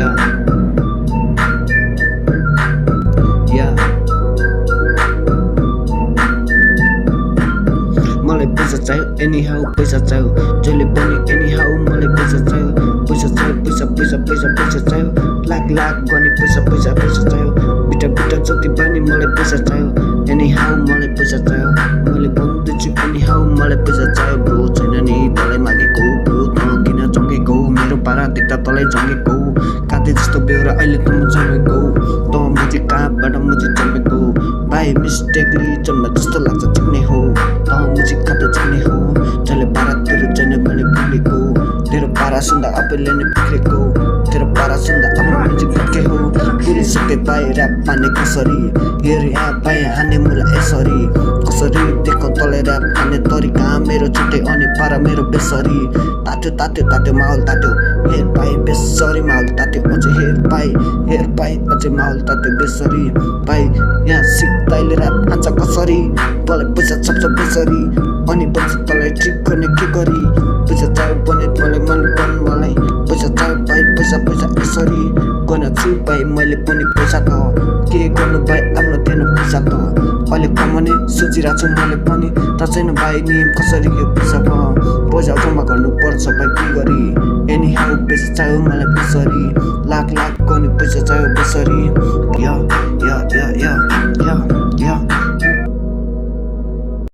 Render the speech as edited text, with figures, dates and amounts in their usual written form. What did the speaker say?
Yeah, yeah. मलाई पैसा चाहियो anyhow पैसा चाहियो जहिले पनि anyhow मलाई पैसा चाहियो पैसा चाहियो पैसा पैसा पैसा पैसा चाहियो लाख लाख गर्ने पैसा पैसा पैसा चाहियो बिटा बिटा जति बानी मलाई पैसा चाहियो anyhow मलाई पैसा चाहियो मैले भन्दैछु anyhow मलाई पैसा चाहियो ब्रो छैन नि तँलाई मागेको ब्रो त किन जङ्गेको मेरो पारा देख्दा तँलाई जङ्गेको काटे जस्तो बेहोरा अहिले त म जन्मेको त मुझे कहाँबाट मुझे जन्मेको भाइ मिस्टेकली जन्म जस्तो लाग्छ चिक्ने हो त मुझे कहाँ चिक्ने हो जसले पारा तेरो जन्म मैले भुलेको तेरो पारा सुन्दा आफैले नै बिग्रेको तेरो पारा सुन्दा आफ्नो मुझे बिग्रे हो पुरिसके भाइ ऱ्याप पाने कसरी हेर यहाँ भाइ हाने मुला यसरी कसरी देखो तँलाई ऱ्याप हाने तरिका मेरो छुट्टै अनि पारा मेरो बेसरी तात्यो तात्यो तात्यो माहौल तात्यो हेर भाइ बेसरी माहौल तात्यो अझै हेर भाइ अझै माहौल तात्यो बेसरी भाइ यहाँ सिक तैँले ऱ्याप हान्छ कसरी तँलाई पैसा छप्छ बेसरी अनि बन्छ तँलाई ट्रिक गर्ने के गरी पैसा चाहियो भने मलाई मन पर्नु मलाई पैसा चाहियो भाइ पैसा पैसा यसरी गर्न छु भाइ मैले पनि पैसा त के गर्नु भाइ आफ्नो थिएन पैसा त अहिले कमाउने सोचिरहेको छु मैले पनि त छैन भाइ नियम कसरी यो पैसा पैसा जम्मा गर्नुपर्छ भाइ के गरी anyhow पैसा चाहियो मलाई बेसरी लाख लाख गर्ने पैसा चाहियो बेसरी या या या या या या